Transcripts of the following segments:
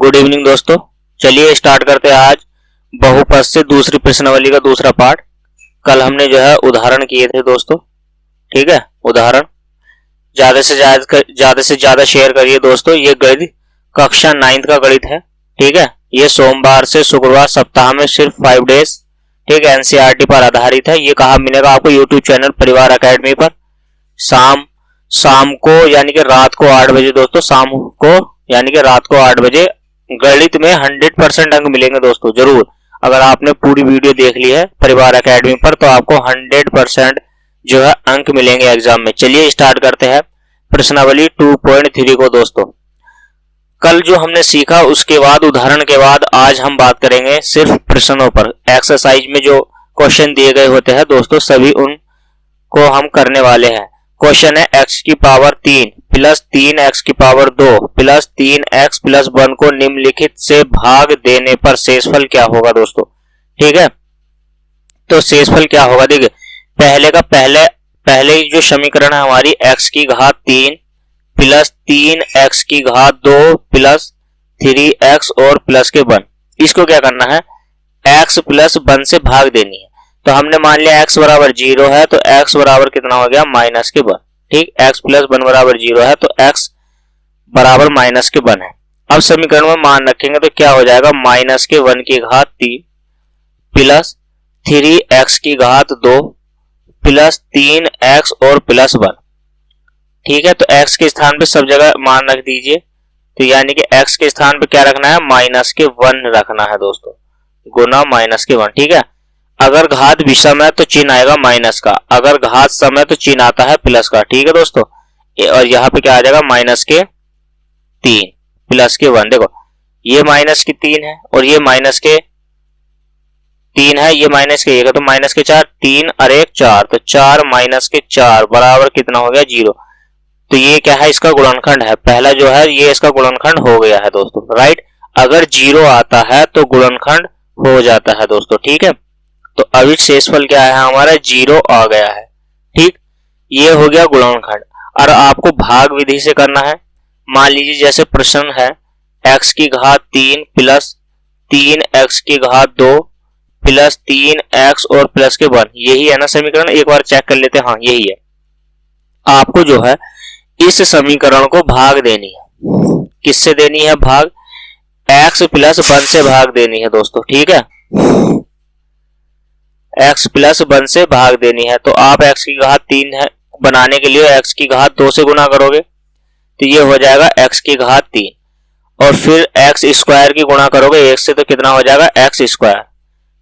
Good evening दोस्तों। चलिए start करते हैं आज बहुपद से दूसरी प्रश्नावली का दूसरा पार्ट। कल हमने जो है उदाहरण किए थे दोस्तों, ठीक है। उदाहरण ज्यादा से ज्यादा शेयर करिए दोस्तों। ये गणित कक्षा 9th का गणित है, ठीक है। ये सोमवार से शुक्रवार सप्ताह में सिर्फ 5 डेज, ठीक है, एनसीईआरटी पर आधारित है। ये कहाँ मिलेगा आपको? यूट्यूब चैनल परिवार एकेडमी पर शाम को यानी कि रात को 8 बजे दोस्तों, शाम को यानी कि रात को 8 बजे गणित में 100% अंक मिलेंगे दोस्तों। जरूर, अगर आपने पूरी वीडियो देख ली है परिवार एकेडमी पर तो आपको 100% जो है अंक मिलेंगे एग्जाम में। चलिए स्टार्ट करते हैं प्रश्नावली 2.3 को दोस्तों। कल जो हमने सीखा उसके बाद उदाहरण के बाद आज हम बात करेंगे सिर्फ प्रश्नों पर। एक्सरसाइज में जो क्वेश्चन दिए गए होते हैं दोस्तों सभी उनको हम करने वाले हैं। क्वेश्चन है x की पावर 3 प्लस 3x की पावर 2 प्लस 3x प्लस 1 को निम्नलिखित से भाग देने पर शेषफल क्या होगा दोस्तों, ठीक है। तो शेषफल क्या होगा, देखिए पहले जो समीकरण है हमारी x की घात 3 प्लस 3x की घात 2 प्लस 3x और प्लस के 1, इसको क्या करना है x प्लस 1 से भाग देनी है। तो हमने मान लिया x बराबर 0 है तो x बराबर कितना हो गया माइनस के 1, ठीक। x प्लस 1 बराबर 0 है तो x बराबर माइनस के 1 है। अब समीकरण में मान रखेंगे तो क्या हो जाएगा माइनस के 1 की घात 3 प्लस 3x की घात 2 प्लस 3x और प्लस 1, ठीक है। तो x के स्थान पे सब जगह मान रख दीजिए। तो यानी कि x के स्थान पे क्या रखना है माइनस के 1 रखना है दोस्तों, गुना माइनस के 1, ठीक है। अगर घात विषम है तो चिन्ह आएगा माइनस का, अगर घात सम है तो चिन्ह आता है प्लस का, ठीक है दोस्तों। और यहाँ पे क्या आ जाएगा माइनस के 3 प्लस के 1। देखो ये माइनस के 3 है और ये माइनस के 3 है, ये माइनस के 1 है तो माइनस के 4, 3 और 1 4, तो 4 माइनस के 4 बराबर कितना हो गया 0। तो ये क्या है इसका गुणनखंड है, पहला जो है ये इसका गुणनखंड हो गया है दोस्तों, राइट। अगर 0 आता है तो गुणनखंड हो जाता है दोस्तों, ठीक है। तो अभी शेषफल क्या है हमारा 0 आ गया है, ठीक। ये हो गया गुणनखंड। और आपको भाग विधि से करना है। मान लीजिए जैसे प्रश्न है x की घात 3 प्लस 3x की घात 2 प्लस 3x और प्लस के 1, यही है ना समीकरण, एक बार चेक कर लेते हैं। हाँ यही है। आपको जो है इस समीकरण को भाग देनी है, किससे देनी है भाग, x प्लस 1 से भाग देनी है दोस्तों, ठीक है। x प्लस 1 से भाग देनी है। तो आप x की घात 3 है बनाने के लिए x की घात 2 से गुना करोगे तो ये हो जाएगा x की घात 3 और फिर x स्क्वायर की गुणा करोगे 1 से तो कितना हो जाएगा x स्क्वायर,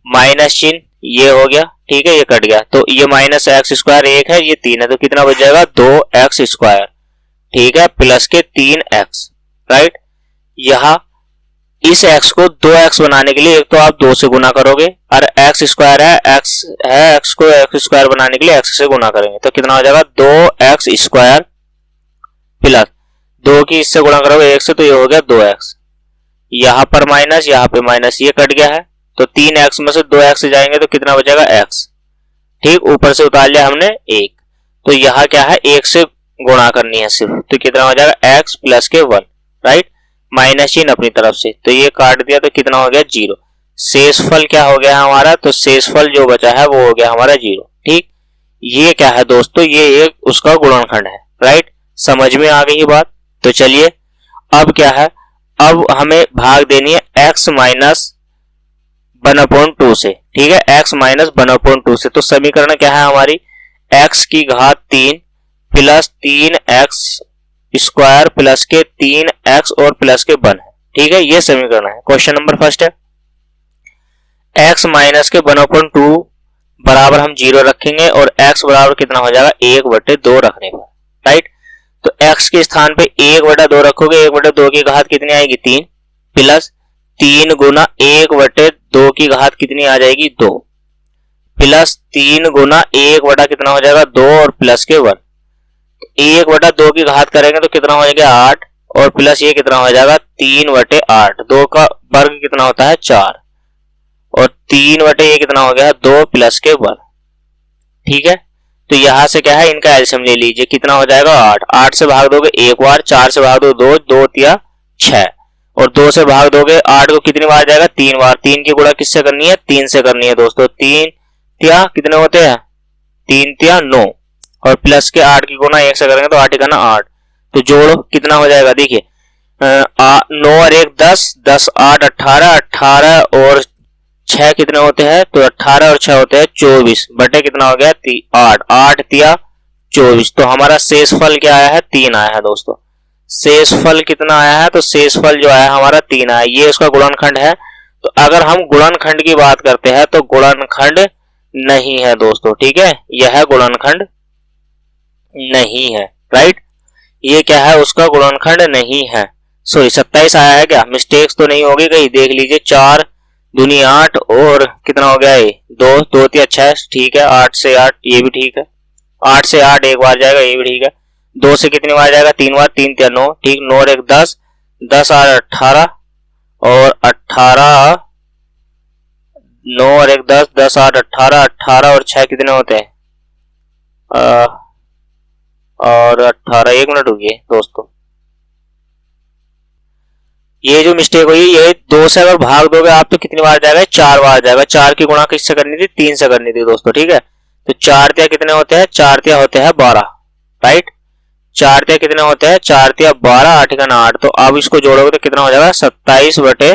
माइनस चिन्ह ये हो गया, ठीक है, ये कट गया। तो ये माइनस x स्क्वायर 1 है, ये 3 है तो कितना बच जाएगा 2x स्क्वायर, ठीक है, प्लस के 3x, राइट। यहाँ इस x को 2x बनाने के लिए एक तो आप 2 से गुना करोगे और x स्क्वायर है, x को x स्क्वायर बनाने के लिए x से गुना करेंगे तो कितना हो जाएगा 2x स्क्वायर प्लस 2 की इससे गुणा करोगे 1 से तो ये हो गया 2x, यहाँ पर माइनस यहाँ पे माइनस, ये कट गया है तो 3x में से 2x जाएंगे तो कितना बचेगा x, ठीक। ऊपर से उतार लिया हमने 1 तो यहाँ क्या है 1 से गुणा करनी है सिर्फ, तो कितना हो जाएगा x प्लस के 1, राइट। माइनस चिन्ह अपनी तरफ से तो ये काट दिया तो कितना हो गया 0। शेषफल क्या हो गया हमारा, तो शेषफल जो बचा है वो हो गया हमारा 0, ठीक। ये क्या है दोस्तों, ये एक उसका गुणनखंड है, राइट। समझ में आ गई बात। तो चलिए अब क्या है, अब हमें भाग देनी है x माइनस 1/2 से, ठीक है, x माइनस 1/2 से। तो समीकरण क्या है हमारी x की घात 3 प्लस 3x स्क्वायर प्लस के 3x और प्लस के 1 है, ठीक है, ये समीकरण है। क्वेश्चन नंबर फर्स्ट है x माइनस के 1/2 बराबर हम 0 रखेंगे और x बराबर कितना हो जाएगा 1/2 रखने पर, राइट। तो x के स्थान पे 1/2 रखोगे, 1/2 की घात कितनी आएगी 3 प्लस 3 गुना 1/2 की घात कितनी आ जाएगी 2 प्लस 3 गुना 1 कितना हो जाएगा 2 और प्लस के 1, 1/2 की घात करेंगे तो कितना हो जाएगा 8 और प्लस ये कितना हो जाएगा 3/8, 2 का वर्ग कितना होता है 4 और 3/ये कितना हो गया 2 प्लस के 1, ठीक है। तो यहां से क्या है इनका एलसीएम ले लीजिए, कितना हो जाएगा 8, 8 से भाग दोगे एक बार, 4 से भाग दो 2, 2 तिया 6 और 2 से भाग दोगे 8 को कितनी बार जाएगा 3 बार। 3 की गुणा किससे करनी है 3 से करनी है दोस्तों। 3 तिया कितने होते हैं 3 तिया 9 और प्लस के 8 की गुणा 1 से करेंगे तो 8 का 8। तो जोड़ो कितना हो जाएगा देखिए 9 और 1 10, 10 8 18, 18 और 6 कितने होते हैं तो 18 और 6 होते हैं 24 बटे कितना हो गया 8, 8 तिया 24। तो हमारा शेषफल क्या आया है 3 आया है दोस्तों। शेषफल कितना आया है तो शेषफल जो आया हमारा 3 आया। ये उसका गुणनखंड है। तो अगर हम गुणनखंड की बात करते हैं तो गुणनखंड नहीं है दोस्तों, ठीक है, यह गुणनखंड नहीं है, राइट। ये क्या है उसका गुणनखंड नहीं है। सॉरी 27 आया है क्या, मिस्टेक्स तो नहीं होगी कहीं, देख लीजिए 4 दूनी 8 और कितना हो गया ये 2, 2 3 अच्छा है ठीक है, 8 से 8 ये भी ठीक है, 8 से 8 एक बार जाएगा ये भी ठीक है, 2 से कितनी बार जाएगा 3 बार, 3 3 9 ठीक, 9 और 1 10, 10 8 18 और 18, 9 और 1 10, 10 8 18, 18 और 6 कितने होते हैं और 18, 1 मिनट रुकिए दोस्तों, ये जो मिस्टेक हुई ये 2 से अगर भाग दोगे आप तो कितनी बार जाएगा 4 बार जाएगा। 4 की गुणा किससे करनी थी 3 से करनी थी दोस्तों, ठीक है। तो 4 तिया कितने होते हैं 4 तिया होते हैं 12, राइट। 4 तिया कितने होते हैं 4 तिया 12, 8 का 8। तो अब इसको जोड़ोगे तो कितना हो जाएगा 27 बटे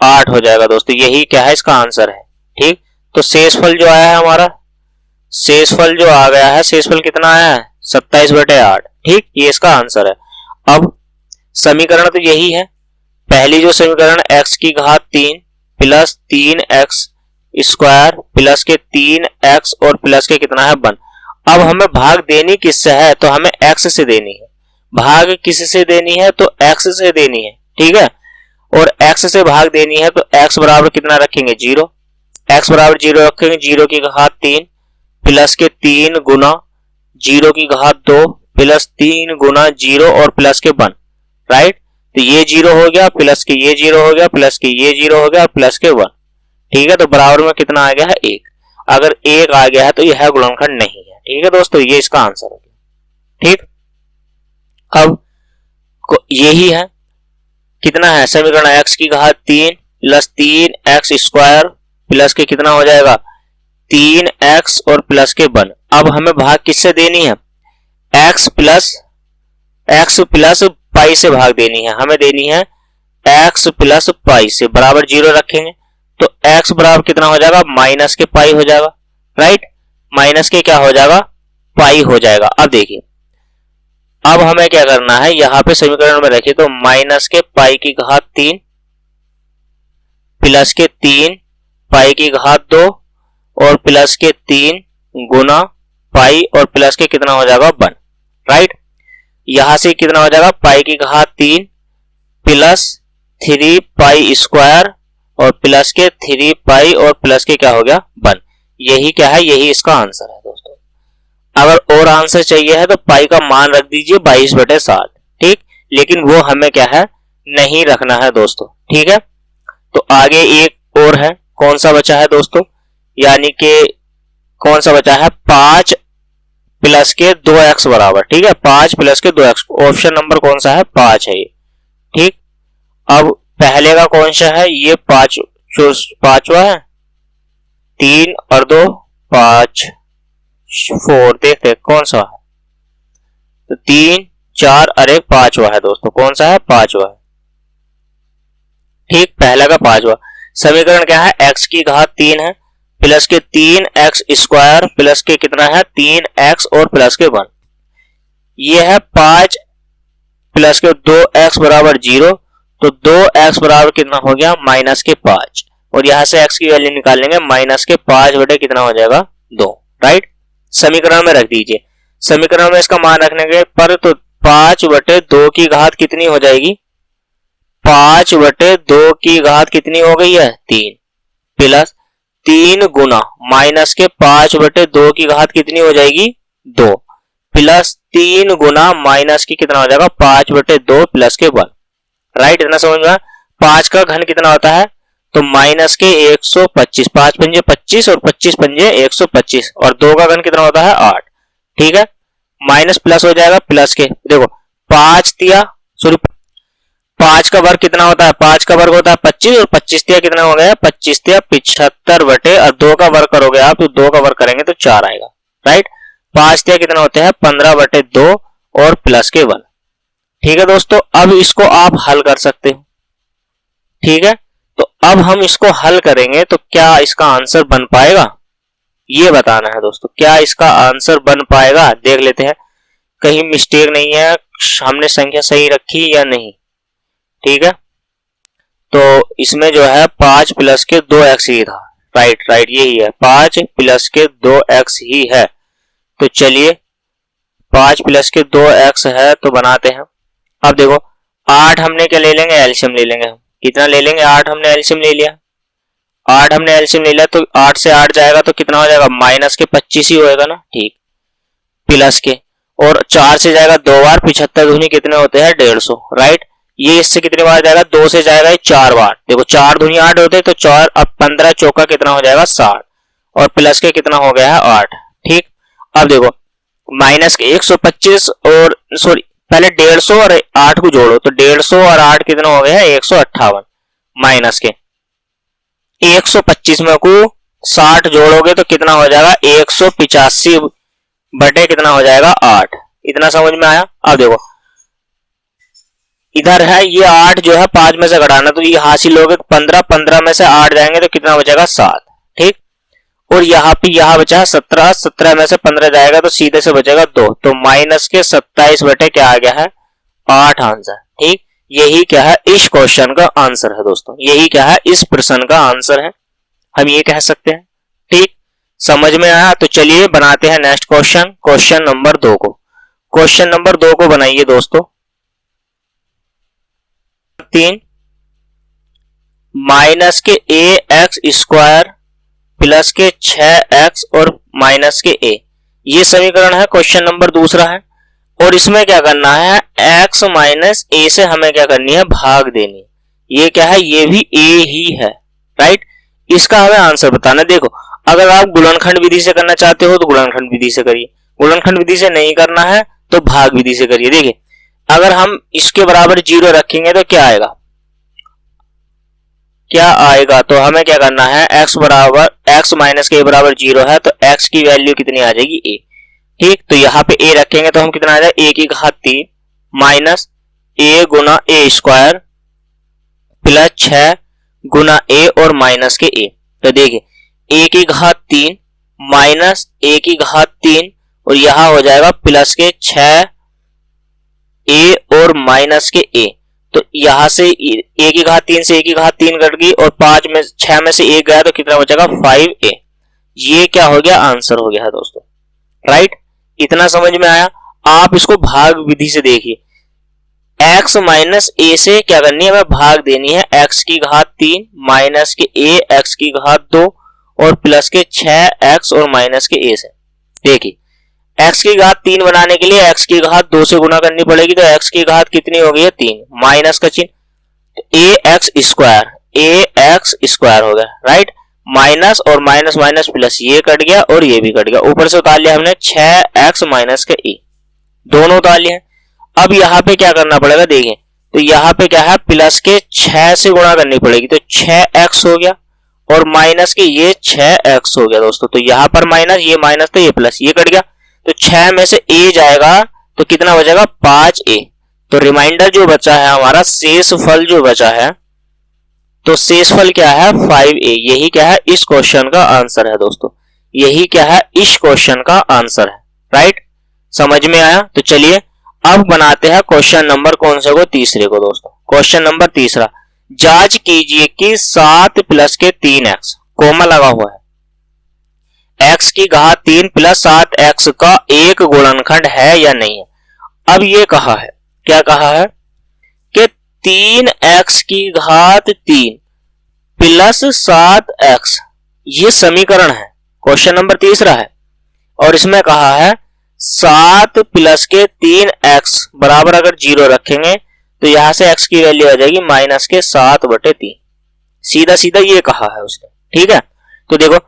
8 हो जाएगा दोस्तों। यही क्या है इसका आंसर है, ठीक। तो शेषफल जो आया है हमारा, शेषफल जो आ गया है, शेषफल कितना आया है 27 बटे 8, ठीक, ये इसका आंसर है। अब समीकरण तो यही है, पहली जो समीकरण x की घात 3 प्लस 3x स्क्वायर प्लस के 3x और प्लस के कितना है 1। अब हमें भाग देनी किससे है तो हमें x से देनी है। भाग किससे देनी है तो x से देनी है, ठीक है। और x से भाग देनी है तो x बराबर कितना रखेंगे 0, x बराबर 0 रखेंगे, 0 की घात 3 प्लस के 3 गुना 0 की घात 2 प्लस 3 गुना 0 और प्लस के 1, राइट। तो ये 0 हो गया प्लस के ये 0 हो गया प्लस के ये 0 हो गया प्लस के 1, ठीक है। तो बराबर में कितना आ गया है 1। अगर 1 आ गया है तो यह गुणनखंड नहीं है, ठीक है दोस्तों, ये इसका आंसर हो गया, ठीक। अब यही है कितना है समीकरण x की घात 3 प्लस 3x स्क्वायर प्लस के कितना हो जाएगा 3x और प्लस के 1। अब हमें भाग किससे देनी है x प्लस पाई से भाग देनी है, हमें देनी है x प्लस पाई से, बराबर 0 रखेंगे तो x बराबर कितना हो जाएगा माइनस के पाई हो जाएगा, राइट। माइनस के क्या हो जाएगा पाई हो जाएगा। अब देखिए अब हमें क्या करना है, यहां पे समीकरण में रखिए तो माइनस के पाई की घात 3 प्लस के 3 पाई की घात 2 और प्लस के 3 गुना पाई और प्लस के कितना हो जाएगा 1, राइट। यहां से कितना हो जाएगा पाई की घात 3 प्लस 3 पाई स्क्वायर और प्लस के 3 पाई और प्लस के क्या हो गया 1। यही क्या है, यही इसका आंसर है दोस्तों। अगर और आंसर चाहिए है तो पाई का मान रख दीजिए 22 बटे 60, ठीक, लेकिन वो हमें क्या है नहीं रखना है दोस्तों, ठीक है। तो आगे एक और है, कौन सा बचा है दोस्तों, यानी कि कौन सा बचा है 5 प्लस के 2x बराबर, ठीक है, 5 प्लस के 2x, ऑप्शन नंबर कौन सा है 5 है ये, ठीक। अब पहले का कौन सा है ये 5वां है, 3 और 2 5 4, देखते कौन सा है, तो 3 4 और 1 5वां है दोस्तों, कौन सा है 5वां है, ठीक, पहला का 5वां। समीकरण क्या है x की घात 3 है प्लस के 3x स्क्वायर प्लस के कितना है 3x और प्लस के 1। ये है 5 प्लस के 2x बराबर 0, तो 2x बराबर कितना हो गया माइनस के 5 और यहां से x की वैल्यू निकाल लेंगे माइनस के 5 बटे कितना हो जाएगा 2, राइट। समीकरण में रख दीजिए, समीकरण में इसका मान रखने के पर तो 5 बटे 2 की घात कितनी हो जाएगी 5 बटे 2 की घात कितनी हो गई है 3 प्लस 3 गुना माइनस के 5 बटे 2 की घात कितनी हो जाएगी 2 प्लस 3 गुना माइनस की कितना हो जाएगा 5 बटे 2 प्लस के 1, राइट। इतना समझ में 5 का घन कितना होता है तो माइनस के 125, 5 पंजे 25 और 25 पंजे 125 और 2 का घन कितना होता है 8, ठीक है। माइनस प्लस हो जाएगा प्लस के, देखो 5 5 का वर्ग कितना होता है, 5 का वर्ग होता है 25 और 25 तिया कितना हो गया, 25 तिया 75 बटे, और 2 का वर्ग करोगे आप तो 2 का वर्ग करेंगे तो 4 आएगा, राइट। 5 तिया कितना होते हैं 15 बटे 2 और प्लस के 1। ठीक है दोस्तों, अब इसको आप हल कर सकते हो। ठीक है, तो अब हम इसको हल करेंगे तो क्या इसका आंसर बन पाएगा, ये बताना है दोस्तों। क्या इसका आंसर बन पाएगा, देख लेते हैं कहीं मिस्टेक नहीं है, हमने संख्या सही रखी या नहीं। ठीक है, तो इसमें जो है 5 प्लस के 2x ही था, राइट यही है, 5 प्लस के 2x ही है। तो चलिए 5 प्लस के 2x है तो बनाते हैं। अब देखो 8 हमने क्या ले लेंगे, एलसीएम ले लेंगे। हम कितना ले लेंगे, 8 हमने एलसीएम ले लिया, 8 हमने एलसीएम ले लिया तो 8 से 8 जाएगा तो कितना हो जाएगा, माइनस के 25 ही होएगा ना, ठीक, प्लस के, और 4 से जाएगा 2 बार, 75 दूनी कितने होते हैं 150, राइट। ये इससे कितने बार जाएगा, 2 से जाएगा 4 बार, देखो 4 दूनी 8 होते हैं तो 4, अब 15 चौका कितना हो जाएगा 60, और प्लस के कितना हो गया है 8, ठीक। अब देखो माइनस के 125 और सॉरी पहले 150 और 8 को जोड़ो तो 150 और 8 कितना हो गया है 158, माइनस के 125 में को 60 जोड़ोगे तो कितना हो जाएगा 185 बटे कितना हो जाएगा 8। इतना समझ में आया। अब देखो इधर है ये 8 जो है 5 में से घटाना, तो ये हासिल लोगे 15, 15 में से 8 जाएंगे तो कितना बचेगा 7, ठीक। और यहाँ पे यहाँ बचा 17, 17 में से 15 जाएगा तो सीधे से बचेगा 2, तो माइनस के 27 बटे क्या आ गया है 8 आंसर, ठीक। यही क्या है इस क्वेश्चन का आंसर है दोस्तों, यही क्या है इस प्रश्न का आंसर है, हम ये कह सकते हैं, ठीक। समझ में आया। तो चलिए बनाते हैं नेक्स्ट क्वेश्चन, क्वेश्चन नंबर 2 को। क्वेश्चन नंबर 2 को बनाइए दोस्तों। 3 माइनस के ax स्क्वायर प्लस के 6x और माइनस के a, ये समीकरण है, क्वेश्चन नंबर दूसरा है। और इसमें क्या करना है, x माइनस a से हमें क्या करनी है भाग देनी, ये क्या है ये भी a ही है, राइट। इसका हमें आंसर बताना। देखो अगर आप गुणनखंड विधि से करना चाहते हो तो गुणनखंड विधि से करिए, गुणनखंड विधि से नहीं करना है तो भाग विधि से करिए। देखिए अगर हम इसके बराबर 0 रखेंगे तो क्या आएगा, तो हमें क्या करना है, x माइनस के बराबर 0 है तो x की वैल्यू कितनी आ जाएगी a, ठीक। तो यहाँ पे a रखेंगे तो हम कितना आ जाएगा a की घात 3 minus a Guna a square plus 6 Guna a और माइनस के a। तो देखिए a की घात 3 माइनस a की घात 3 और यहाँ हो जाएगा प्लस के 6 a और माइनस के a। तो यहां से a की घात 3 से a की घात 3 कट गई और 6 में से 1 गया तो कितना बचेगा 5a। ये क्या हो गया आंसर हो गया है दोस्तों, राइट। इतना समझ में आया। आप इसको भाग विधि से देखिए, x माइनस a से क्या करनी है, हमें भाग देनी है x की घात 3 माइनस के a x की घात 2 और प्लस के 6x और माइनस के a से। देखिए x की घात 3 बनाने के लिए x की घात 2 से गुना करनी पड़ेगी, तो x की घात कितनी हो गई है 3, माइनस का चिन्ह, तो ax स्क्वायर हो गया, राइट। माइनस और माइनस माइनस प्लस, ये कट गया और ये भी कट गया, ऊपर से उतार लिया हमने 6x माइनस का e, दोनों उतार लिए। अब यहाँ पे क्या करना पड़ेगा, देखिए तो यहाँ पे क्या है प्लस के 6 से गुणा करनी पड़ेगी, तो 6x हो गया और माइनस के ये 6x हो गया दोस्तों। तो यहाँ पर माइनस, ये माइनस तो ये प्लस, ये कट गया, तो 6 में से a जाएगा तो कितना बचेगा 5a। तो रिमाइंडर जो बचा है हमारा, शेष फल जो बचा है, तो शेष फल क्या है 5a। यही क्या है इस क्वेश्चन का आंसर है दोस्तों, यही क्या है इस क्वेश्चन का आंसर है, राइट। समझ में आया। तो चलिए अब बनाते हैं क्वेश्चन नंबर कौन से को, तीसरे को दोस्तों। क्वेश्चन नंबर तीसरा, जांच कीजिए कि 7 प्लस के 3x कोमा लगा हुआ है, x की घात 3 प्लस 7x का एक गुणनखंड है या नहीं है। अब ये कहा है, क्या कहा है कि 3x की घात 3 प्लस 7x, ये समीकरण है, क्वेश्चन नंबर तीसरा है। और इसमें कहा है 7 प्लस के 3x बराबर अगर 0 रखेंगे तो यहां से x की वैल्यू आ जाएगी माइनस के 7 बटे 3, सीधा सीधा ये कहा है उसने, ठीक है। तो देखो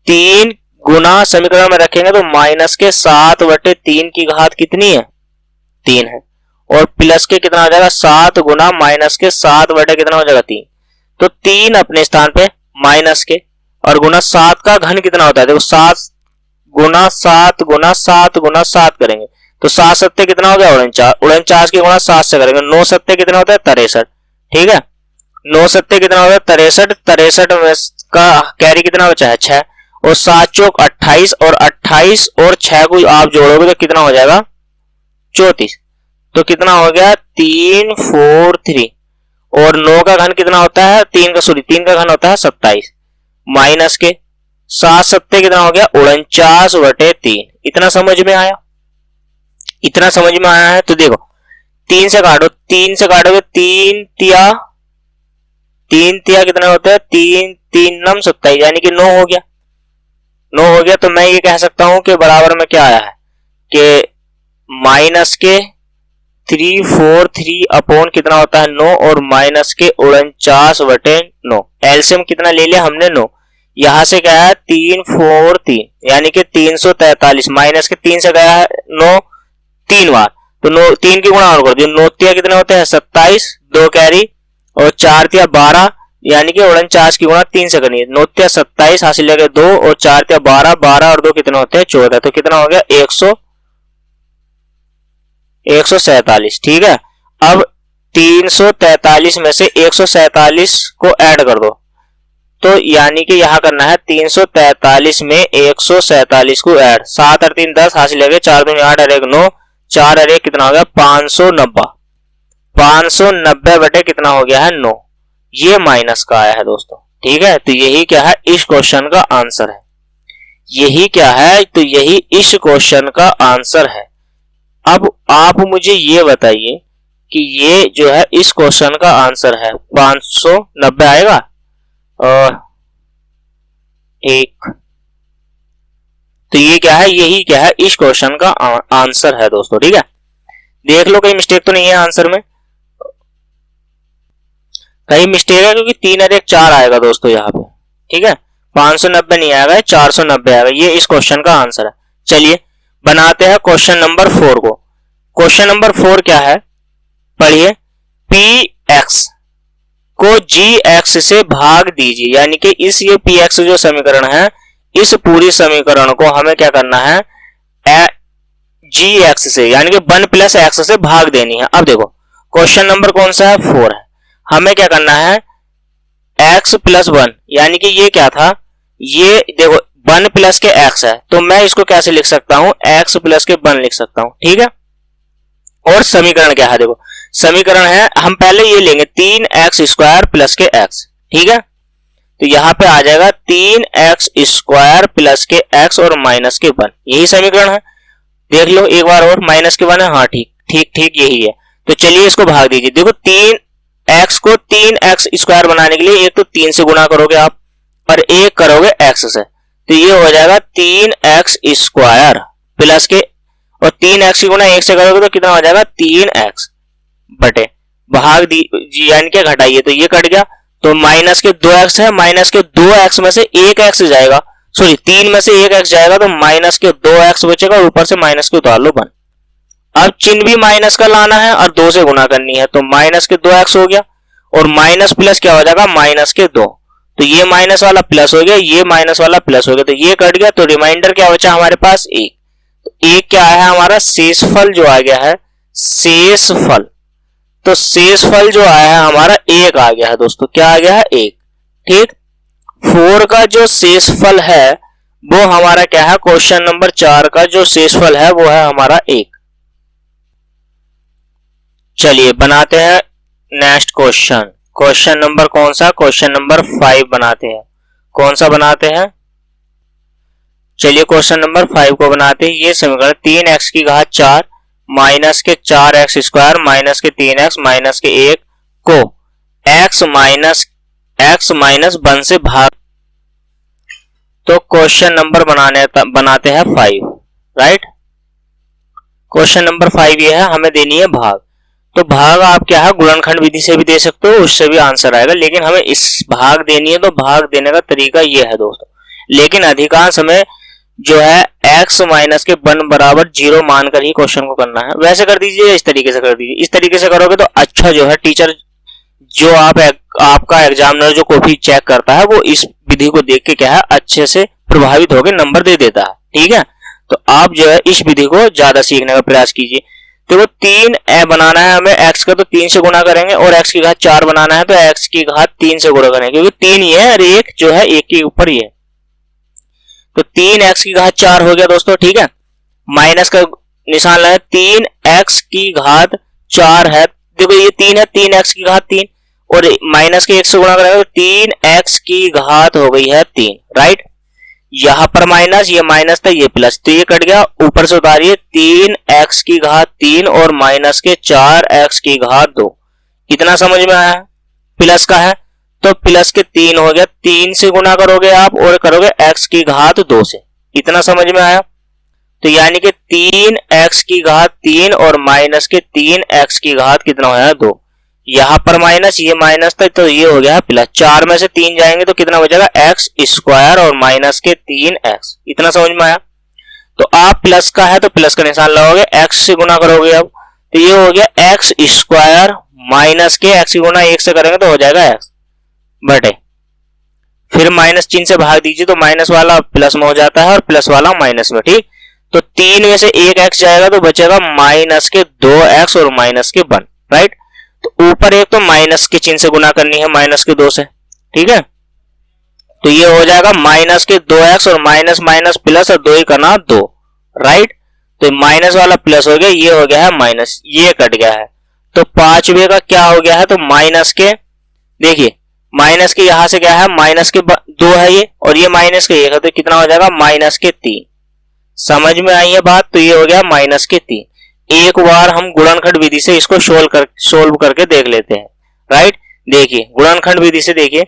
3 गुना समीकरण में रखेंगे तो माइनस के 7 बटे 3 की घात कितनी है 3 है, और प्लस के कितना हो जाएगा 7 गुना माइनस के 7 बटे कितना हो जाएगा 3। तो 3 अपने स्थान पे माइनस के और गुना 7 का घन कितना होता है, देखो 7 गुना 7 गुना 7 गुना 7 करेंगे तो 7 सत्ते कितना हो गया 49, 49 की गुना 7 से करेंगे 9 सत्ते कितना होता है 63। ठीक है, 9 सत्ते कितना हो गया 63, 63 में का कैरी कितना बचा है 6 और 7 चौक 28 और 28 और 6 को आप जोड़ोगे तो कितना हो जाएगा 34। तो कितना हो गया 343 और 9 का घन कितना होता है 3 का घन होता है 27 माइनस के 7 सत्ते कितना हो गया 49 बटे 3। इतना समझ में आया, इतना समझ में आया है। तो देखो 3 से काटो, 3 से काटोगे 3 तिया कितना होता है 3 3 9 27 यानी कि 9 हो गया, 9 हो गया। तो मैं ये कह सकता हूं कि बराबर में क्या आया है कि माइनस के 343 अपॉन कितना होता है 9 और माइनस के 49 बटे 9। एलसीएम कितना ले लिया हमने 9, यहां से क्या है 343 यानी कि 343 माइनस के 3 से गया है 9 3 बार तो 9 3 की गुणा और कर दियो, 9 तिया कितने होते हैं 27, 2 कैरी और 4 तिया 12 यानी कि 49 की गुणा 3 से करनी है। 9 तिया 27 हासिल लगे 2 और 4 तिया 12, 12 और 2 कितने होते हैं 14। तो कितना हो गया 147। ठीक है, अब 343 में से 147 को ऐड कर दो तो यानी कि यहां करना है 343 में 147 को ऐड, 7 और 3 10 हासिल लगे 4 2 8 और 1 9, 4 और 1 कितना हो गया 590, 590 बटे कितना हो गया है 9। ये माइनस का आया है दोस्तों। ठीक है, तो यही क्या है इस क्वेश्चन का आंसर है, यही क्या है तो यही इस क्वेश्चन का आंसर है। अब आप मुझे ये बताइए कि ये जो है इस क्वेश्चन का आंसर है 590 आएगा और 1, तो ये क्या है यही क्या है इस क्वेश्चन का आंसर है दोस्तों। ठीक है, देख लो कहीं मिस्टेक तो नहीं है आंसर में, कहीं मिस्टेक है क्योंकि 3 और 1 4 आएगा दोस्तों यहाँ पे। ठीक है, 590 नहीं आएगा 490 आएगा, ये इस क्वेश्चन का आंसर है। चलिए बनाते हैं क्वेश्चन नंबर 4 को। क्वेश्चन नंबर 4 क्या है पढ़िए, px को gx से भाग दीजिए, यानी कि इस ये px जो समीकरण है इस पूरी समीकरण को हमें क्या करना है gx से यानी कि 1 प्लस x से भाग देनी है। अब देखो क्वेश्चन नंबर कौन सा है 4 है, हमें क्या करना है x प्लस 1 यानी कि ये क्या था ये देखो 1 प्लस के x है तो मैं इसको कैसे लिख सकता हूं x प्लस के 1 लिख सकता हूं। ठीक है, और समीकरण क्या है देखो समीकरण है हम पहले ये लेंगे 3x स्क्वायर प्लस के x। ठीक है, तो यहां पे आ जाएगा 3x स्क्वायर प्लस के x और माइनस के 1, यही समीकरण है। देख लो एक बार और माइनस के 1 है, हाँ ठीक ठीक ठीक यही है। तो चलिए इसको भाग दीजिए, देखो 3x को 3x स्क्वायर बनाने के लिए एक तो 3 से गुणा करोगे आप और एक करोगे x से, तो ये हो जाएगा 3x स्क्वायर प्लस के और 3x की गुणा 1 से करोगे तो कितना हो जाएगा 3x बटे भाग दी यानी कि घटाइए तो ये कट गया तो माइनस के 2x है, माइनस के 2x में से 1x जाएगा, सॉरी 3 में से 1x जाएगा तो माइनस के 2x बचेगा और ऊपर से माइनस के उतार लो 1। अब चिन्ह भी माइनस का लाना है और 2 से गुणा करनी है तो माइनस के 2x हो गया और माइनस प्लस क्या हो जाएगा माइनस के 2, तो ये माइनस वाला प्लस हो गया ये माइनस वाला प्लस हो गया तो ये कट गया तो रिमाइंडर क्या बचा हमारे पास 1। तो 1 क्या है हमारा शेषफल जो आ गया है शेषफल, तो शेषफल जो आया है हमारा 1 आ गया है दोस्तों, क्या आ गया है 1। ठीक, 4 का जो शेषफल है वो हमारा क्या है क्वेश्चन नंबर 4 का जो शेषफल है वो है हमारा 1। चलिए बनाते हैं नेक्स्ट क्वेश्चन, क्वेश्चन नंबर कौन सा क्वेश्चन नंबर 5 बनाते हैं। कौन सा बनाते हैं चलिए क्वेश्चन नंबर 5 को बनाते हैं। ये समीकरण 3x की घात 4 माइनस के 4x स्क्वायर माइनस के 3x माइनस के 1 को x माइनस 1 से भाग, तो क्वेश्चन नंबर बनाते हैं 5 राइट। क्वेश्चन नंबर 5 ये है हमें देनी है भाग, तो भाग आप क्या है गुणनखंड विधि से भी दे सकते हो उससे भी आंसर आएगा, लेकिन हमें इस भाग देनी है तो भाग देने का तरीका ये है दोस्तों। लेकिन अधिकांश हमें जो है x माइनस के 1 बराबर 0 मानकर ही क्वेश्चन को करना है। वैसे कर दीजिए, इस तरीके से कर दीजिए। इस तरीके से करोगे तो अच्छा जो है टीचर जो आपका एग्जामिनर जो कॉपी चेक करता है वो इस विधि को देख के क्या है अच्छे से प्रभावित होकर नंबर दे देता है। ठीक है, तो आप जो है इस विधि को ज्यादा सीखने का प्रयास कीजिए। तो वो 3 बनाना है हमें x का, तो 3 से गुणा करेंगे, और x की घात 4 बनाना है तो x की घात 3 से गुणा करेंगे, क्योंकि 3 ही है और एक जो है एक के ऊपर ही है। तो 3x की घात 4 हो गया दोस्तों। ठीक है, माइनस का निशान लगाए, 3x की घात 4 है, देखो ये 3 है, 3x की घात 3, और माइनस के 1 से गुणा करेंगे तो 3x की घात हो गई है 3। राइट, यहां पर माइनस, ये माइनस था, ये प्लस, तो ये कट गया। ऊपर से उतारिए 3x की घात 3 और माइनस के 4x की घात 2। इतना समझ में आया? प्लस का है तो प्लस के 3 हो गया, 3 से गुणा करोगे आप और करोगे x की घात 2 से। इतना समझ में आया? तो यानी कि 3x की घात 3 और माइनस के 3x की घात कितना हो जाएगा 2। यहां पर माइनस, ये माइनस था तो ये हो गया प्लस। 4 में से 3 जाएंगे तो कितना बचेगा x स्क्वायर और माइनस के 3x। इतना समझ में आया? तो आप प्लस का है तो प्लस का निशान लगाओगे, x से गुणा करोगे अब तो ये हो गया x स्क्वायर माइनस के x गुणा 1 से करेंगे तो हो जाएगा x बटे, फिर माइनस चिन्ह से भाग दीजिए तो माइनस वाला प्लस में हो जाता है और प्लस वाला माइनस में। ठीक, तो 3 में से 1 x जाएगा तो बचेगा माइनस के 2x और माइनस के 1। राइट, तो ऊपर एक तो माइनस के चिन्ह से गुणा करनी है माइनस के 2 से। ठीक है, तो ये हो जाएगा माइनस के 2x और माइनस माइनस प्लस और 2 ही करना 2। राइट, तो माइनस वाला प्लस हो गया, ये हो गया है माइनस, ये कट गया है। तो 5वें का क्या हो गया है, तो माइनस के, देखिए माइनस के यहां से क्या है माइनस के 2 है ये, और ये माइनस के 1 है, तो कितना हो जाएगा माइनस के 3। समझ में आई है बात? तो ये हो गया माइनस के 3। एक बार हम गुणनखंड विधि से इसको सोल्व करके देख लेते हैं। राइट, देखिए गुणनखंड विधि से देखिए,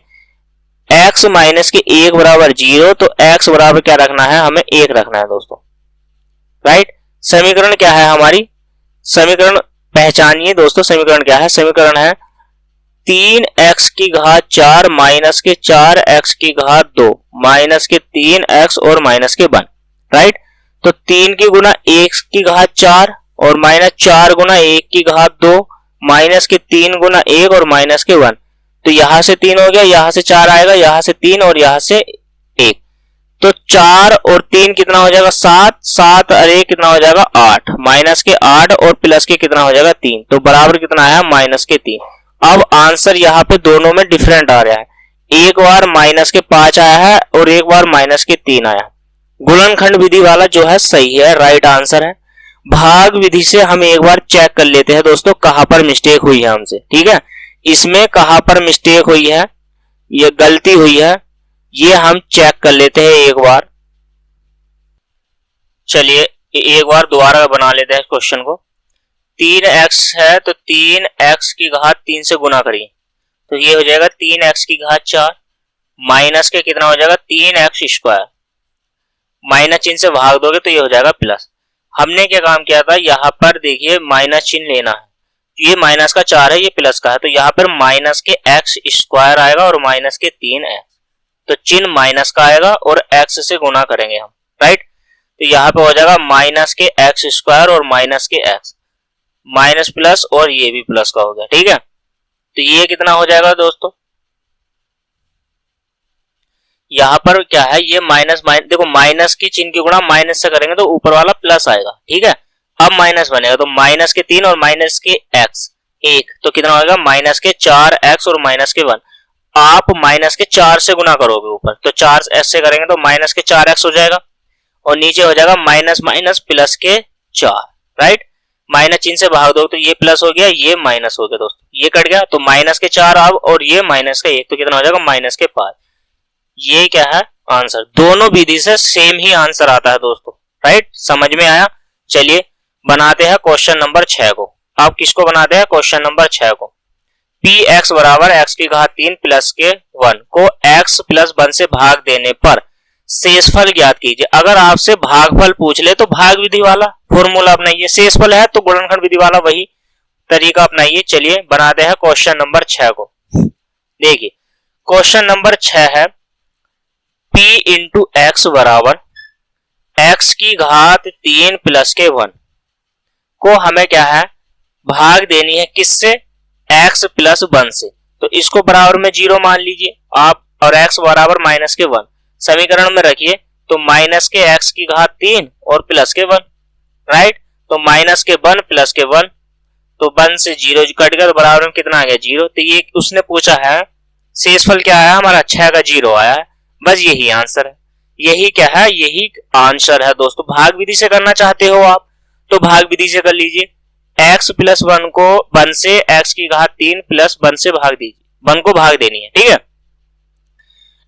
x माइनस के 1 बराबर 0, तो x बराबर क्या रखना है, हमें 1 रखना है दोस्तों। राइट, समीकरण क्या है हमारी, समीकरण पहचानिए दोस्तों। समीकरण क्या है, समीकरण है 3x की घात 4 माइनस के 4x की घात 2 माइनस के 3x और माइनस के 1। राइट, तो 3 की गुना 1 की घात 4 और माइनस 4 गुना 1 की घात 2 माइनस के 3 गुना 1 और माइनस के 1। तो यहां से 3 हो गया, यहां से 4 आएगा, यहां से 3 और यहां से 1, तो 4 और 3 कितना हो जाएगा 7, 7 और 1 कितना हो जाएगा 8, माइनस के 8 और प्लस के कितना हो जाएगा 3, तो बराबर कितना आया माइनस के 3। अब आंसर यहाँ पे दोनों में डिफरेंट आ रहा है, एक बार माइनस के 5 आया है और एक बार माइनस के 3 आया। गुणनखंड विधि वाला जो है सही है, राइट आंसर है। भाग विधि से हम एक बार चेक कर लेते हैं दोस्तों कहां पर मिस्टेक हुई है हमसे। ठीक है, इसमें कहां पर मिस्टेक हुई है, ये गलती हुई है, ये हम चेक कर लेते हैं एक बार। चलिए एक बार दोबारा बना लेते हैं क्वेश्चन को। 3x है तो 3x की घात 3 से गुना करिए, तो ये हो जाएगा 3x की घात 4 माइनस के कितना हो जाएगा 3x स्क्वायर, माइनस चिन्ह से भाग दोगे तो ये हो जाएगा प्लस। हमने क्या काम किया था, यहाँ पर देखिए माइनस चिन्ह लेना है, ये माइनस का 4 है, ये प्लस का है, तो यहाँ पर माइनस के x स्क्वायर आएगा और माइनस के 3x, तो चिन्ह माइनस का आएगा और x से गुना करेंगे हम। राइट, तो यहाँ पे हो जाएगा माइनस के x स्क्वायर और माइनस के x, माइनस प्लस और ये भी प्लस का हो गया। ठीक है, तो ये कितना हो जाएगा दोस्तों, यहाँ पर क्या है ये माइनस देखो माइनस की चिन्ह की गुणा माइनस से करेंगे तो ऊपर वाला प्लस आएगा। ठीक है, अब माइनस बनेगा तो माइनस के 3 और माइनस के x 1, तो कितना होगा माइनस के 4x और माइनस के 1। आप माइनस के 4 से गुना करोगे ऊपर, तो 4 से करेंगे तो माइनस के 4x हो जाएगा और नीचे हो जाएगा माइनस माइनस प्लस के 4। राइट, माइनस चिन्ह से भाग दो तो ये प्लस हो गया, ये माइनस हो गया दोस्तों, ये कट गया, तो माइनस के 4 अब और ये माइनस का 1, तो कितना हो जाएगा माइनस के 5। ये क्या है आंसर, दोनों विधि से सेम ही आंसर आता है दोस्तों। राइट, समझ में आया? चलिए बनाते हैं क्वेश्चन नंबर 6 को। आप किसको बनाते हैं, क्वेश्चन नंबर 6 को। px बराबर x की घात 3 प्लस के 1 को x प्लस 1 से भाग देने पर शेषफल ज्ञात कीजिए। अगर आपसे भागफल पूछ ले तो भाग विधि वाला फॉर्मूला अपनाइए, शेषफल है तो गुणनखंड विधि वाला वही तरीका अपनाइए। चलिए बनाते हैं क्वेश्चन नंबर 6 को। देखिए क्वेश्चन नंबर 6 है p इंटू एक्स बराबर x की घात 3 प्लस के 1 को हमें क्या है भाग देनी है किससे, x प्लस 1 से। तो इसको बराबर में 0 मान लीजिए आप और x बराबर माइनस के 1 समीकरण में रखिए। तो माइनस के x की घात 3 और प्लस के 1, राइट। तो माइनस के 1 प्लस के 1, तो 1 से 0 कट गया तो बराबर में कितना आ गया 0। तो ये उसने पूछा है शेषफल क्या आया हमारा 6 का 0 आया है, बस यही आंसर है। यही क्या है, यही आंसर है दोस्तों। भाग विधि से करना चाहते हो आप तो भाग विधि से कर लीजिए। x प्लस 1 को 1 से x की घात 3 प्लस 1 से भाग दीजिए, 1 को भाग देनी है, ठीक है।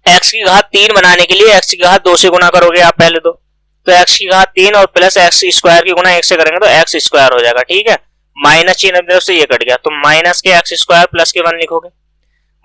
x की घात 3 बनाने के लिए x की घात 2 से गुना करोगे आप पहले तो x की घात 3 और प्लस x स्क्वायर की गुना 1 से करेंगे तो x स्क्वायर हो जाएगा, ठीक है। माइनस चिन्ह तरफ से ये कट गया तो माइनस के x स्क्वायर प्लस के 1 लिखोगे।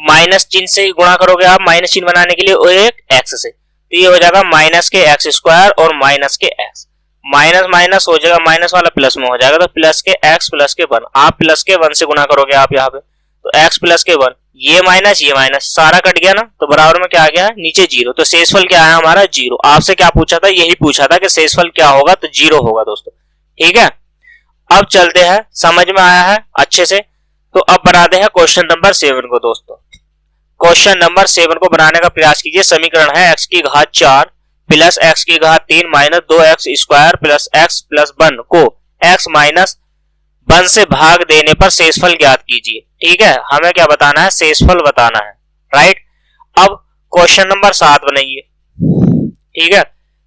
माइनस चिन्ह से गुणा करोगे आप माइनस चिन्ह बनाने के लिए वो एक x से, तो ये हो जाएगा माइनस के x स्क्वायर और माइनस के x, माइनस माइनस हो जाएगा माइनस वाला प्लस में हो जाएगा तो प्लस के x प्लस के 1, आप प्लस के 1 से गुना करोगे आप यहाँ पे तो x प्लस के 1, ये माइनस सारा कट गया ना तो बराबर में क्या आ गया नीचे 0। तो शेषफल क्या है हमारा 0। आपसे क्या पूछा था, यही पूछा था कि शेषफल क्या होगा तो 0 होगा दोस्तों, ठीक है। अब चलते हैं, समझ में आया है अच्छे से। तो अब बनाते हैं क्वेश्चन नंबर 7 को दोस्तों। क्वेश्चन नंबर 7 को बनाने का प्रयास कीजिए। समीकरण है x की घात 4 प्लस x की घात 3 minus 2x square plus x plus 1 को x माइनस 1 से भाग देने पर शेषफल ज्ञात कीजिए, ठीक है। हमें क्या बताना है, शेषफल बताना है, राइट। अब क्वेश्चन नंबर 7 बनाइए, ठीक है।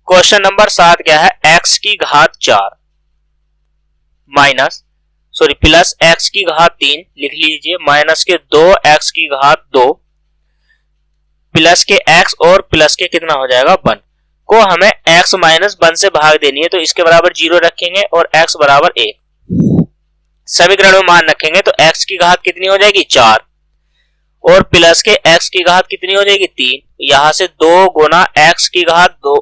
क्वेश्चन नंबर 7 क्या है, x की घात 4 माइनस प्लस x की घात 3 लिख लीजिए माइनस के 2x की घात 2 प्लस के x और प्लस के कितना हो जाएगा 1 को हमें x माइनस 1 से भाग देनी है। तो इसके बराबर 0 रखेंगे और x बराबर 1 समीकरण में मान रखेंगे तो x की घात कितनी हो जाएगी 4 और प्लस के x की घात कितनी हो जाएगी 3, यहां से 2 गुना x की घात 2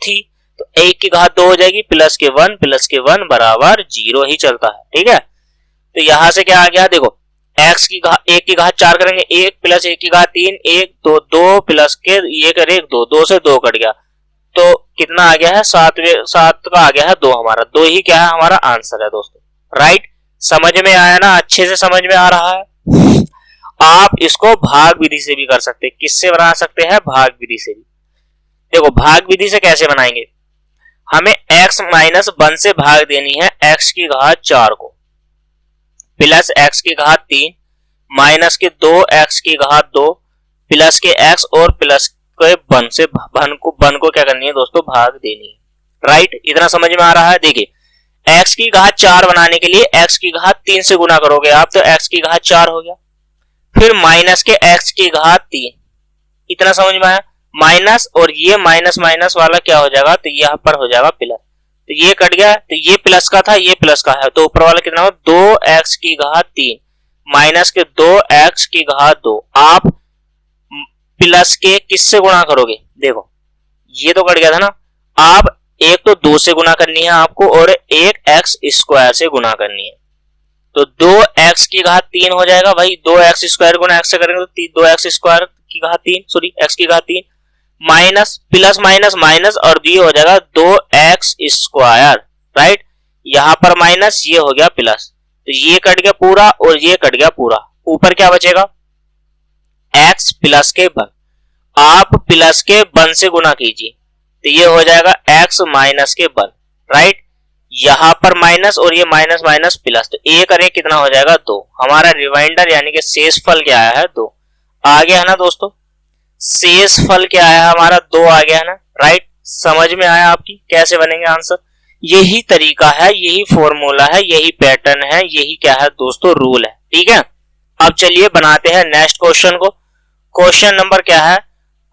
थी तो 1 की घात 2 हो जाएगी प्लस के 1 बराबर 0 ही चलता है, ठीक है। तो यहां से क्या आ गया देखो, x की घात 1 की घात 4 करेंगे 1 प्लस 1 की घात 3 1 2 प्लस के ये करे 2 से 2 कट गया तो कितना आ गया है 7 का आ गया है 2, हमारा 2 ही क्या है हमारा आंसर है दोस्तों, राइट। समझ में आया ना, अच्छे से समझ में आ रहा है। आप इसको भाग विधि से भी कर सकते हैं। किससे बना सकते हैं, भाग विधि से भी। देखो भाग विधि से कैसे बनाएंगे, हमें x माइनस 1 से भाग देनी है x की घात 4 को प्लस x की घात 3 माइनस के 2x की घात 2 प्लस के x और प्लस के 1 से 1 को क्या करनी है दोस्तों, भाग देनी है, राइट। इतना समझ में आ रहा है। देखिए x की घात 4 बनाने के लिए x की घात 3 से गुना करोगे आप तो x की घात 4 हो गया, फिर माइनस के x की घात 3, इतना समझ में आया। माइनस और ये माइनस माइनस वाला क्या हो जाएगा तो यहाँ पर हो जाएगा प्लस, तो ये कट गया तो ये प्लस का था ये प्लस का है तो ऊपर वाला कितना हो 2x की घात 3 माइनस के 2x की घात 2, आप प्लस के किससे गुणा करोगे, देखो ये तो कट गया था ना, आप एक तो 2 से गुणा करनी है आपको और एक x स्क्वायर से गुणा करनी है तो 2x की घात 3 हो जाएगा भाई, 2x स्क्वायर गुणा x से करेंगे तो 2x स्क्वायर की घात 3 x की घात 3 माइनस प्लस माइनस माइनस और ये हो जाएगा 2x स्क्वायर, राइट। यहां पर माइनस ये हो गया प्लस तो ये कट गया पूरा और ये कट गया पूरा, ऊपर क्या बचेगा x प्लस के 1, आप प्लस के 1 से गुणा कीजिए तो ये हो जाएगा x माइनस के 1, राइट। यहां पर माइनस और ये माइनस माइनस प्लस तो एक और एक कितना हो जाएगा 2, हमारा रिमाइंडर यानी कि शेषफल क्या आया है 2 आ गया है ना दोस्तों। शेषफल क्या आया हमारा 2 आ गया है ना, राइट। समझ में आया आपकी कैसे बनेंगे आंसर, यही तरीका है, यही फॉर्मूला है, यही पैटर्न है, यही क्या है दोस्तों रूल है, ठीक है। अब चलिए बनाते हैं नेक्स्ट क्वेश्चन को। क्वेश्चन नंबर क्या है,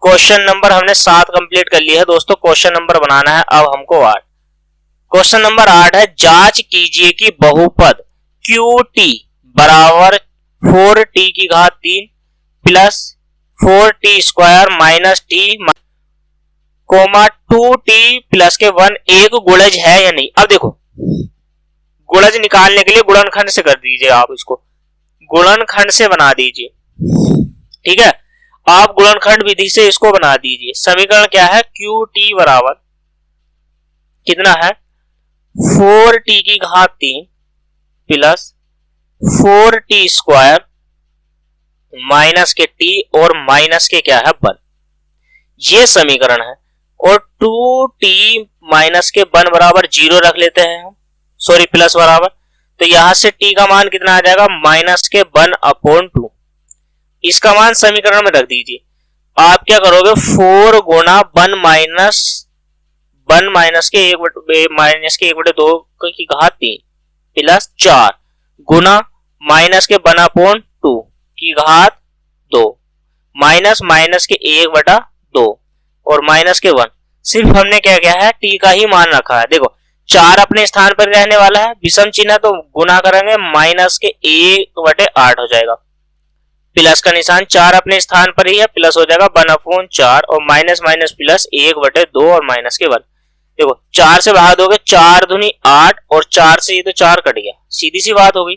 क्वेश्चन नंबर हमने 7 कंप्लीट कर लिया है दोस्तों, क्वेश्चन नंबर बनाना है अब हमको 8। क्वेश्चन नंबर 8 है, जांच कीजिए कि बहुपद QT बराबर 4t की घात 3 plus 4t square minus t comma 2t plus के 1 एक गुणज है या नहीं। अब देखो गुणज निकालने के लिए गुणनखंड से कर दीजिए, आप इसको गुणनखंड से बना दीजिए, ठीक है। आप गुणनखंड विधि से इसको बना दीजिए। समीकरण क्या है, QT बराबर कितना है 4t की घात 3 प्लस 4t स्क्वायर माइनस के t और माइनस के क्या है 1, ये समीकरण है। और 2t माइनस के 1 बराबर 0 रख लेते हैं हम, सॉरी प्लस बराबर, तो यहां से t का मान कितना आ जाएगा माइनस के 1/2। इसका मान समीकरण में रख दीजिए। आप क्या करोगे 4 गुना 1 माइनस के 1/2 की घात 3 प्लस 4 गुना माइनस के 1/2 की घात 2 माइनस माइनस के 1/2 और माइनस के 1। सिर्फ हमने क्या किया है t का ही मान रखा है। देखो 4 अपने स्थान पर रहने वाला है, विषम चिन्ह तो गुना करेंगे माइनस के 1/8 हो जाएगा, प्लस का निशान 4 अपने स्थान पर ही है, प्लस हो जाएगा 1/4 और माइनस माइनस प्लस 1/2 और माइनस के 1। देखो 4 से भाग दोगे 4 दूनी 8 और 4 से ये तो 4 कट गया, सीधी सी बात हो गई।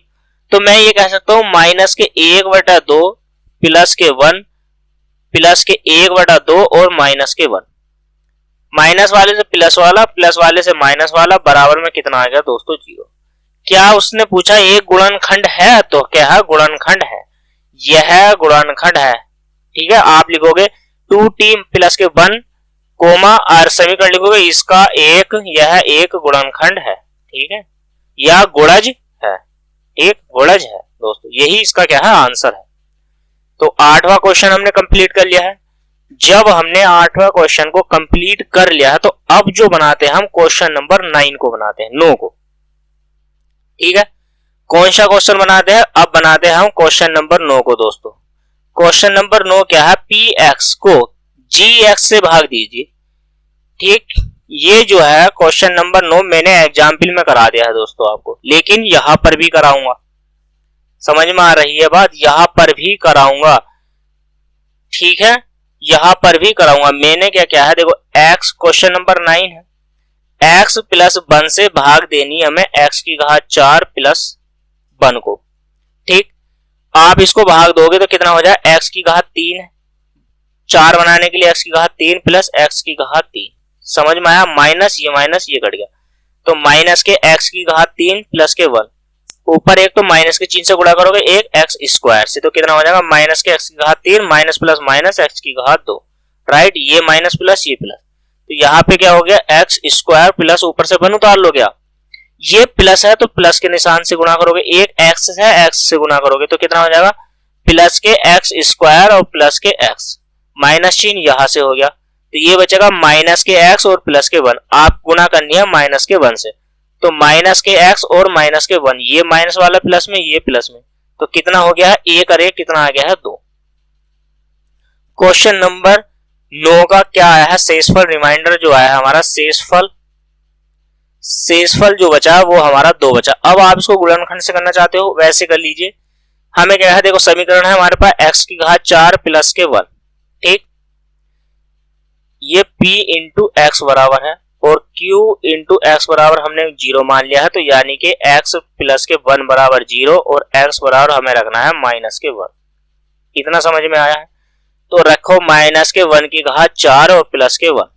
तो मैं ये कह सकता हूं माइनस के 1/2 प्लस के 1 प्लस के 1/2 और माइनस के 1। माइनस वाले से प्लस वाला, प्लस वाले से माइनस वाला, बराबर में कितना आ गया दोस्तों 0। क्या उसने पूछा एक गुणनखंड है, तो क्या है गुणनखंड है, यह गुणनखंड है। ठीक है, आप लिखोगे 2t प्लस के 1 कोमा और समीकरण लिखोगे इसका यह एक गुणनखंड है। ठीक है, यह गुणज है, एक गुणज है दोस्तों, यही इसका क्या है आंसर है। तो 8वां क्वेश्चन हमने कंप्लीट कर लिया है। जब हमने 8वां क्वेश्चन को कंप्लीट कर लिया है तो अब जो बनाते हैं हम क्वेश्चन नंबर 9 को बनाते हैं, 9 को। ठीक है, कौन सा क्वेश्चन बनाते हैं, अब बनाते हैं हम क्वेश्चन नंबर 9 को दोस्तों। क्वेश्चन नंबर 9 क्या है, px को gx से भाग दीजिए। ठीक, ये जो है क्वेश्चन नंबर 9 मैंने एग्जाम्पल में करा दिया है दोस्तों आपको, लेकिन यहां पर भी कराऊंगा। समझ में आ रही है बात, यहां पर भी कराऊंगा। ठीक है, यहां पर भी कराऊंगा। मैंने क्या क्या है देखो, x क्वेश्चन नंबर 9 है, x प्लस 1 से भाग देनी हमें x की घात 4 प्लस 1 को। ठीक, आप इसको भाग दोगे तो कितना हो जाए x की घात 3 है, 4 बनाने के लिए x की घात 3 प्लस x की घात 3। समझ में आया, माइनस ये कट गया, तो माइनस के x की घात 3 प्लस के 1, ऊपर एक तो माइनस के चिन्ह से गुणा करोगे एक एक्स स्क्वायर से, तो कितना हो जाएगा माइनस के x की घात 3 माइनस प्लस माइनस x की घात 2। राइट, ये माइनस प्लस ये प्लस, तो यहाँ पे क्या हो गया एक्स स्क्वायर प्लस ऊपर से 1 उतार लो, गया ये प्लस है तो प्लस के निशान से गुणा करोगे, एक x है x से गुणा करोगे तो कितना हो जाएगा प्लस के एक्स स्क्वायर और प्लस के x, माइनस चिन्ह यहां से हो गया, तो ये बचेगा माइनस के x और प्लस के 1। आप गुणा करनी है माइनस के 1 से, तो माइनस के x और माइनस के 1, ये माइनस वाला प्लस में ये प्लस में, तो कितना हो गया है 1 और 1 कितना आ गया है 2। क्वेश्चन नंबर 9 का क्या आया है शेषफल, रिमाइंडर जो आया है हमारा शेषफल जो बचा है वो हमारा 2 बचा। अब आप इसको गुणनखंड से करना चाहते हो वैसे कर लीजिए। हमें क्या है देखो, समीकरण है हमारे पास x की घात 4 प्लस के 1। ठीक, ये p इंटू एक्स बराबर है और q इंटू एक्स बराबर हमने 0 मान लिया है, तो यानी कि x प्लस के 1 बराबर 0 और x बराबर हमें रखना है माइनस के 1। इतना समझ में आया है, तो रखो माइनस के 1 की घात 4 और प्लस के 1,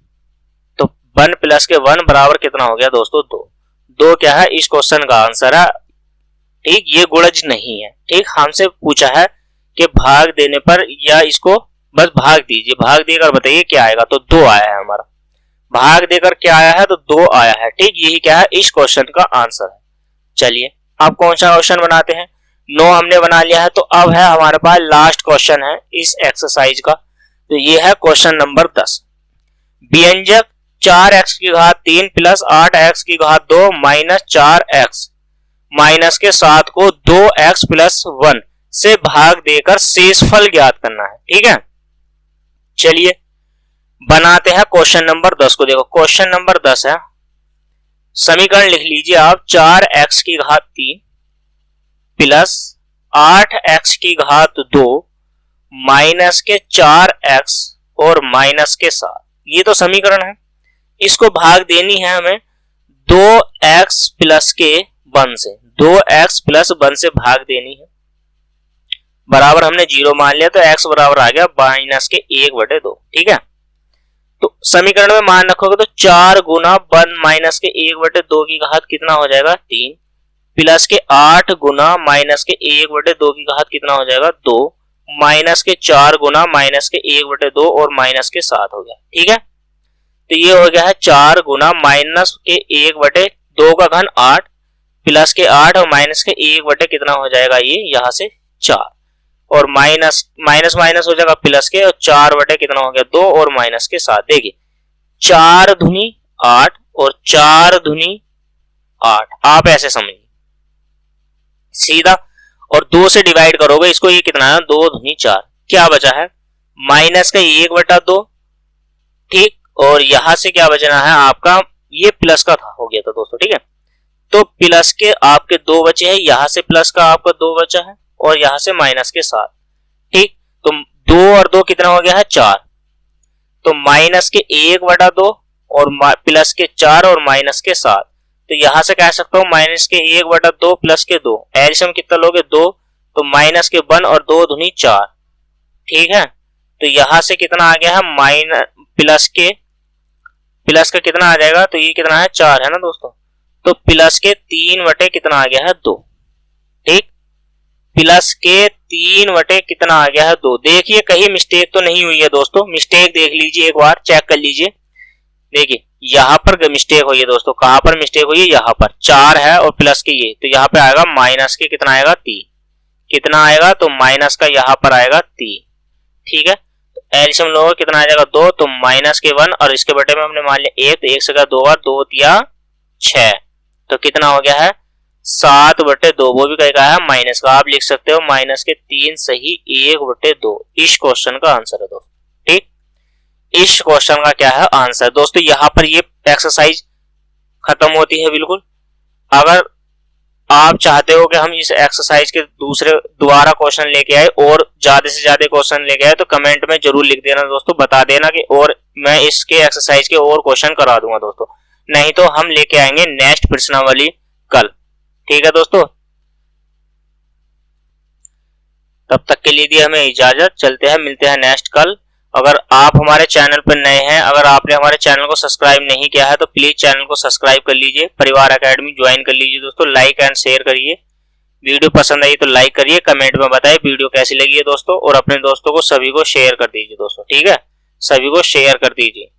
तो 1 प्लस के 1 बराबर कितना हो गया दोस्तों 2। 2 क्या है इस क्वेश्चन का आंसर है। ठीक, ये गुणज नहीं है। ठीक, हमसे पूछा है कि भाग देने पर या इसको बस भाग दीजिए, भाग देकर बताइए क्या आएगा, तो 2 आया है हमारा, भाग देकर क्या आया है तो 2 आया है। ठीक, यही क्या है इस क्वेश्चन का आंसर है। चलिए अब कौन सा क्वेश्चन बनाते हैं, 9 हमने बना लिया है, तो अब है हमारे पास लास्ट क्वेश्चन है इस एक्सरसाइज का, तो ये है क्वेश्चन नंबर 10। व्यंजक 4x की घात 3 प्लस 8x की घात 2 माइनस 4x माइनस के 7 को 2x प्लस 1 से भाग देकर शेषफल ज्ञात करना है। ठीक है, चलिए बनाते हैं क्वेश्चन नंबर 10 को। देखो क्वेश्चन नंबर 10 है, समीकरण लिख लीजिए आप 4x की घात 3 प्लस 8x की घात 2 माइनस के 4x और माइनस के 7, ये तो समीकरण है। इसको भाग देनी है हमें 2x प्लस के 1 से, 2x प्लस 1 से भाग देनी है, बराबर हमने 0 मान लिया तो x बराबर आ गया माइनस के 1/2। ठीक है, तो समीकरण में मान रखोगे तो 4 गुना 1 माइनस के 1/2 की घात कितना हो जाएगा 3, प्लस के 8 गुना माइनस के 1/2 की घात कितना हो जाएगा 2, माइनस के 4 गुना माइनस के 1/2 और माइनस के 7 हो गया। ठीक है, तो ये हो गया है 4 गुना माइनस के 1/2 का घन 8, प्लस के 8 और माइनस के 1 कितना हो जाएगा ये यहाँ से 4, और माइनस माइनस माइनस हो जाएगा प्लस के, और 4 कितना हो गया 2 और माइनस के 7। देखिए 4 दूनी 8 और 4 दूनी 8, आप ऐसे समझिए सीधा, और 2 से डिवाइड करोगे इसको, ये कितना है 2 दूनी 4, क्या बचा है माइनस का 1/2। ठीक, और यहां से क्या बचना है आपका, ये प्लस का था हो गया था दोस्तों। ठीक है, तो प्लस के आपके 2 बचे हैं, यहां से प्लस का आपका 2 बचा है और यहां से माइनस के 7। ठीक, तो 2 और 2 कितना हो गया है 4, तो माइनस के 1/2 और प्लस के 4 और माइनस के 7, तो यहां से कह सकता हूं माइनस के 1/2 प्लस के 2, एल्सियम कितना लोगे 2, तो माइनस के 1 और 2 दूनी 4। ठीक है, तो यहां से कितना आ गया है माइनस प्लस का कितना आ जाएगा, तो ये कितना है 4 है ना दोस्तों, तो प्लस के 3 कितना आ गया है 2। ठीक, प्लस के 3 कितना आ गया है 2। देखिए कहीं मिस्टेक तो नहीं हुई है दोस्तों, मिस्टेक देख लीजिए एक बार, चेक कर लीजिए। देखिए यहाँ पर मिस्टेक हुई है दोस्तों, कहां पर मिस्टेक हुई है, यहाँ पर 4 है और प्लस के ये, तो यहाँ पे आएगा माइनस के कितना आएगा 3, कितना आएगा तो माइनस का यहाँ पर आएगा 3। ठीक है, तो एल्सियम लोगे कितना आ जाएगा 2, तो माइनस के 1 और इसके बटे में हमने मान लिया 1, तो 1 से 2 बार 2 या 6, तो कितना हो गया है 7/2, वो भी कहेगा है माइनस का, आप लिख सकते हो माइनस के 3 सही 1/2। इस क्वेश्चन का आंसर है दोस्तों। ठीक, इस क्वेश्चन का क्या है आंसर दोस्तों। यहाँ पर ये एक्सरसाइज खत्म होती है बिल्कुल। अगर आप चाहते हो कि हम इस एक्सरसाइज के दूसरे दोबारा क्वेश्चन लेके आए और ज्यादा से ज्यादा क्वेश्चन लेके आए, तो कमेंट में जरूर लिख देना दोस्तों, बता देना कि और मैं इसके एक्सरसाइज के और क्वेश्चन करा दूंगा दोस्तों। नहीं तो हम लेके आएंगे नेक्स्ट प्रश्नावली कल। ठीक है दोस्तों, तब तक के लिए दी हमें इजाजत, चलते हैं, मिलते हैं नेक्स्ट कल। अगर आप हमारे चैनल पर नए हैं, अगर आपने हमारे चैनल को सब्सक्राइब नहीं किया है तो प्लीज चैनल को सब्सक्राइब कर लीजिए, परिवार एकेडमी ज्वाइन कर लीजिए दोस्तों, लाइक एंड शेयर करिए। वीडियो पसंद आई तो लाइक करिए, कमेंट में बताइए वीडियो कैसी लगी है दोस्तों, और अपने दोस्तों को सभी को शेयर कर दीजिए दोस्तों। ठीक है, सभी को शेयर कर दीजिए।